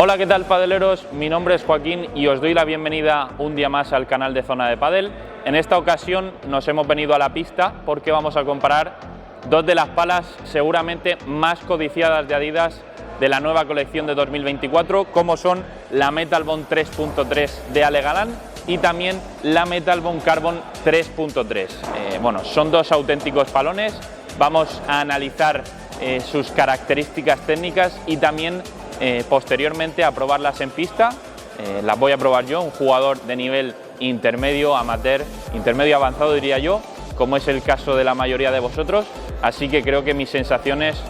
Hola, ¿qué tal, padeleros? Mi nombre es Joaquín y os doy la bienvenida un día más al canal de Zona de Padel. En esta ocasión nos hemos venido a la pista porque vamos a comparar dos de las palas seguramente más codiciadas de Adidas de la nueva colección de 2024, como son la Metal Bond 3.3 de Ale Galán y también la Metal Bond Carbon 3.3. Bueno, son dos auténticos palones. Vamos a analizar sus características técnicas y también posteriormente a probarlas en pista. Las voy a probar yo, un jugador de nivel intermedio, amateur, intermedio avanzado diría yo, como es el caso de la mayoría de vosotros, así que creo que mis sensaciones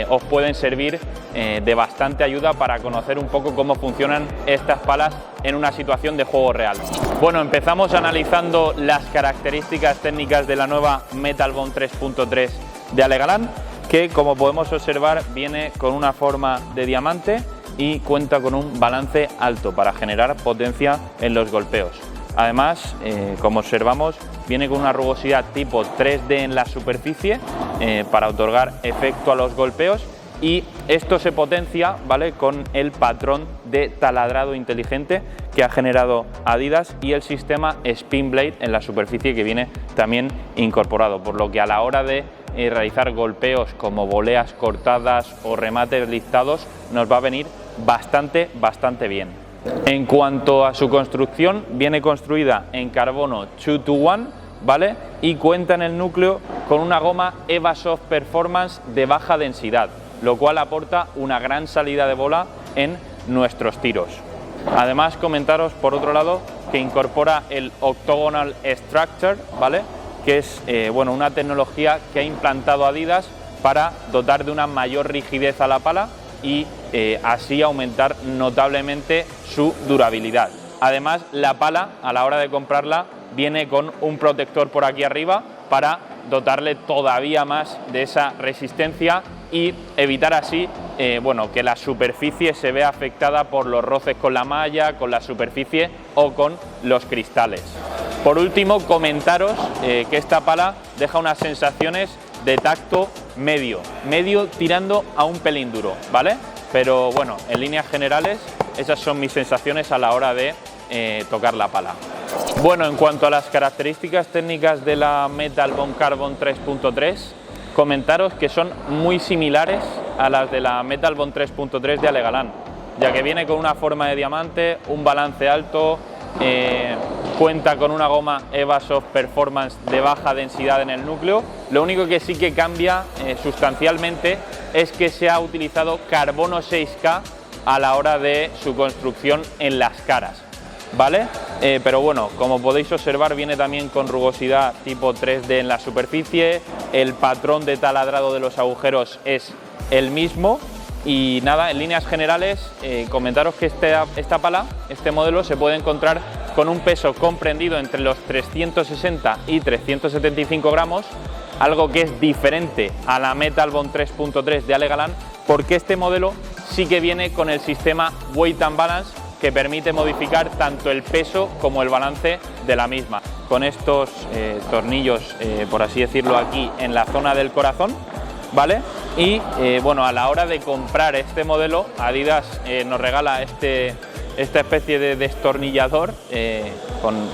os pueden servir de bastante ayuda para conocer un poco cómo funcionan estas palas en una situación de juego real. Bueno, empezamos analizando las características técnicas de la nueva Metal Bond 3.3 de Ale Galán, que como podemos observar viene con una forma de diamante y cuenta con un balance alto para generar potencia en los golpeos. Además, como observamos, viene con una rugosidad tipo 3D en la superficie para otorgar efecto a los golpeos, y esto se potencia, ¿vale?, con el patrón de taladrado inteligente que ha generado Adidas y el sistema Spin Blade en la superficie que viene también incorporado, por lo que a la hora de realizar golpeos como voleas cortadas o remates listados nos va a venir bastante bien. En cuanto a su construcción, viene construida en carbono 2-to-1, ¿vale?, y cuenta en el núcleo con una goma EvaSoft Performance de baja densidad, lo cual aporta una gran salida de bola en nuestros tiros. Además, comentaros por otro lado que incorpora el Octagonal Structure, ¿vale?, que es bueno, una tecnología que ha implantado Adidas para dotar de una mayor rigidez a la pala y así aumentar notablemente su durabilidad. Además, la pala, a la hora de comprarla, viene con un protector por aquí arriba para dotarle todavía más de esa resistencia y evitar así bueno, que la superficie se vea afectada por los roces con la malla, con la superficie o con los cristales. Por último, comentaros que esta pala deja unas sensaciones de tacto medio tirando a un pelín duro, ¿vale? Pero bueno, en líneas generales esas son mis sensaciones a la hora de tocar la pala. Bueno, en cuanto a las características técnicas de la Metal Bond Carbon 3.3, comentaros que son muy similares a las de la Metal Bond 3.3 de Ale Galán, ya que viene con una forma de diamante, un balance alto, cuenta con una goma EvaSoft Performance de baja densidad en el núcleo. Lo único que sí que cambia sustancialmente es que se ha utilizado carbono 6K a la hora de su construcción en las caras, ¿vale? Pero bueno, como podéis observar, viene también con rugosidad tipo 3D en la superficie, el patrón de taladrado de los agujeros es el mismo. Y nada, en líneas generales, comentaros que esta pala, este modelo, se puede encontrar con un peso comprendido entre los 360 y 375 gramos, algo que es diferente a la Metal Bond 3.3 de Ale Galán, porque este modelo sí que viene con el sistema Weight and Balance, que permite modificar tanto el peso como el balance de la misma. Con estos tornillos, por así decirlo, aquí en la zona del corazón, ¿vale? Y bueno, a la hora de comprar este modelo, Adidas nos regala esta especie de destornillador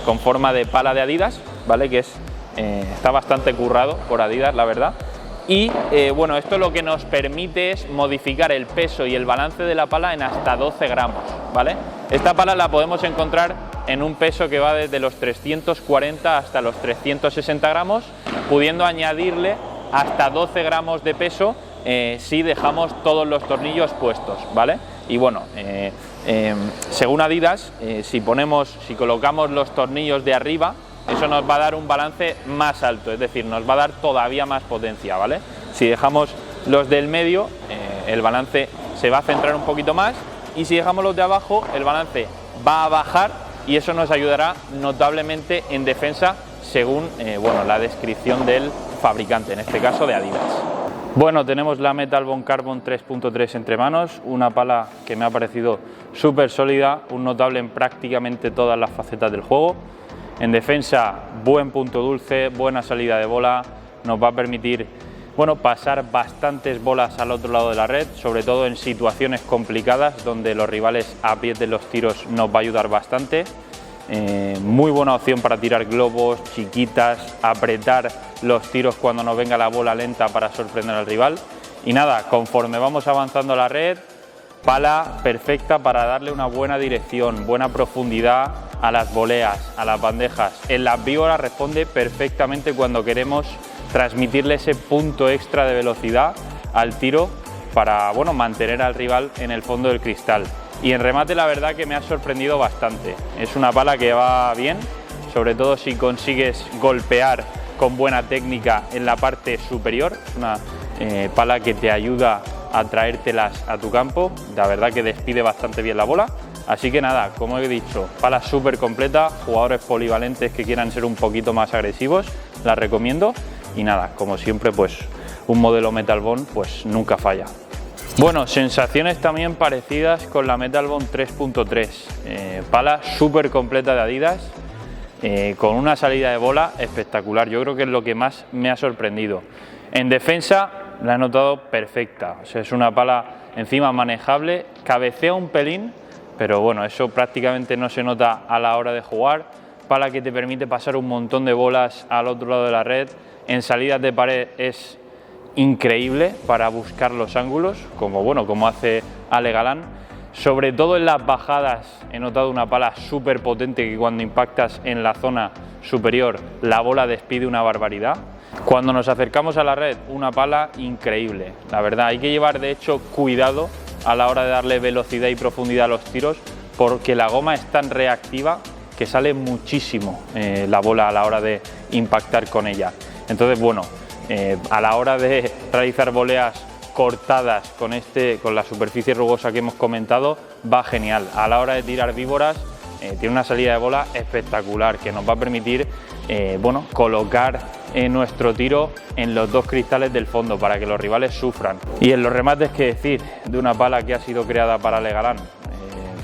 con forma de pala de Adidas, ¿vale?, que está bastante currado por Adidas, la verdad. Y bueno, esto lo que nos permite es modificar el peso y el balance de la pala en hasta 12 gramos, ¿vale? Esta pala la podemos encontrar en un peso que va desde los 340 hasta los 360 gramos, pudiendo añadirle hasta 12 gramos de peso si dejamos todos los tornillos puestos, ¿vale? Y bueno, según Adidas, si colocamos los tornillos de arriba, eso nos va a dar un balance más alto, es decir, nos va a dar todavía más potencia, ¿vale? Si dejamos los del medio, el balance se va a centrar un poquito más, y si dejamos los de abajo, el balance va a bajar y eso nos ayudará notablemente en defensa, según bueno, la descripción del fabricante, en este caso de Adidas. Bueno, tenemos la Metal Bond Carbon 3.3 entre manos, una pala que me ha parecido súper sólida, un notable en prácticamente todas las facetas del juego. En defensa, buen punto dulce, buena salida de bola, nos va a permitir bueno, pasar bastantes bolas al otro lado de la red, sobre todo en situaciones complicadas donde los rivales aprieten los tiros nos va a ayudar bastante. Muy buena opción para tirar globos, chiquitas, apretar los tiros cuando nos venga la bola lenta para sorprender al rival. Y nada, conforme vamos avanzando a la red, pala perfecta para darle una buena dirección, buena profundidad a las voleas, a las bandejas. En las víboras responde perfectamente cuando queremos transmitirle ese punto extra de velocidad al tiro para, bueno, mantener al rival en el fondo del cristal. Y en remate la verdad que me ha sorprendido bastante. Es una pala que va bien, sobre todo si consigues golpear con buena técnica en la parte superior. Una pala que te ayuda a traértelas a tu campo. La verdad que despide bastante bien la bola. Así que nada, como he dicho, pala súper completa. Jugadores polivalentes que quieran ser un poquito más agresivos, la recomiendo. Y nada, como siempre, pues un modelo Metal Bond pues nunca falla. Bueno, sensaciones también parecidas con la Metal Bond 3.3, pala súper completa de Adidas, con una salida de bola espectacular. Yo creo que es lo que más me ha sorprendido. En defensa la he notado perfecta, o sea, es una pala encima manejable, cabecea un pelín, pero bueno, eso prácticamente no se nota a la hora de jugar. Pala que te permite pasar un montón de bolas al otro lado de la red. En salidas de pared es increíble para buscar los ángulos, como hace Ale Galán. Sobre todo en las bajadas he notado una pala súper potente que cuando impactas en la zona superior la bola despide una barbaridad. Cuando nos acercamos a la red, una pala increíble. La verdad, hay que llevar de hecho cuidado a la hora de darle velocidad y profundidad a los tiros, porque la goma es tan reactiva que sale muchísimo la bola a la hora de impactar con ella. Entonces, bueno, a la hora de realizar voleas cortadas con la superficie rugosa que hemos comentado, va genial. A la hora de tirar víboras, tiene una salida de bola espectacular que nos va a permitir colocar nuestro tiro en los dos cristales del fondo para que los rivales sufran. Y en los remates, qué decir de una pala que ha sido creada para Ale Galán,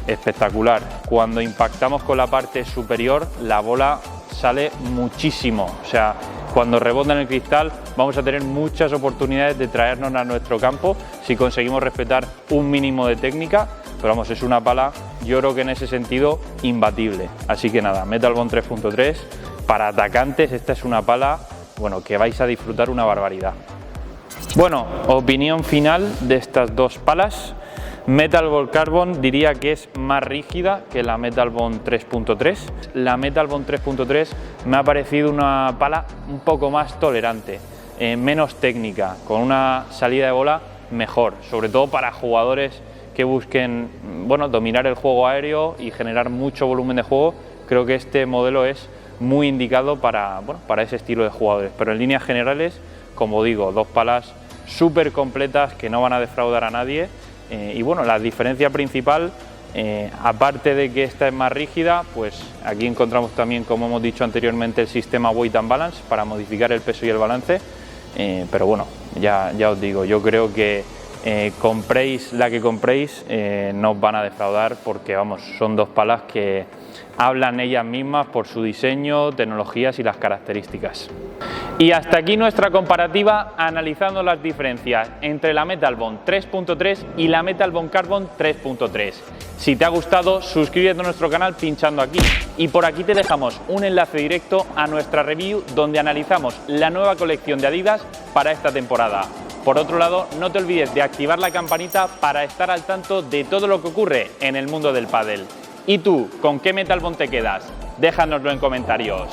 espectacular. Cuando impactamos con la parte superior, la bola sale muchísimo, o sea, cuando rebota en el cristal vamos a tener muchas oportunidades de traernos a nuestro campo si conseguimos respetar un mínimo de técnica, pero vamos, es una pala, yo creo que en ese sentido, imbatible. Así que nada, Metal Bond 3.3, para atacantes esta es una pala, bueno, que vais a disfrutar una barbaridad. Bueno, opinión final de estas dos palas. Metal Bond Carbon diría que es más rígida que la Metal Bond 3.3. La Metal Bond 3.3 me ha parecido una pala un poco más tolerante, menos técnica, con una salida de bola mejor, sobre todo para jugadores que busquen, bueno, dominar el juego aéreo y generar mucho volumen de juego. Creo que este modelo es muy indicado para ese estilo de jugadores, pero en líneas generales, como digo, dos palas súper completas que no van a defraudar a nadie. Y bueno, la diferencia principal, aparte de que esta es más rígida, pues aquí encontramos también, como hemos dicho anteriormente, el sistema Weight and Balance para modificar el peso y el balance. Pero bueno, ya os digo, yo creo que compréis la que compréis, no os van a defraudar, porque vamos, son dos palas que hablan ellas mismas por su diseño, tecnologías y las características. Y hasta aquí nuestra comparativa analizando las diferencias entre la Metal Bond 3.3 y la Metal Bond Carbon 3.3. Si te ha gustado, suscríbete a nuestro canal pinchando aquí, y por aquí te dejamos un enlace directo a nuestra review donde analizamos la nueva colección de Adidas para esta temporada. Por otro lado, no te olvides de activar la campanita para estar al tanto de todo lo que ocurre en el mundo del pádel. ¿Y tú, con qué Metal Bond te quedas? Déjanoslo en comentarios.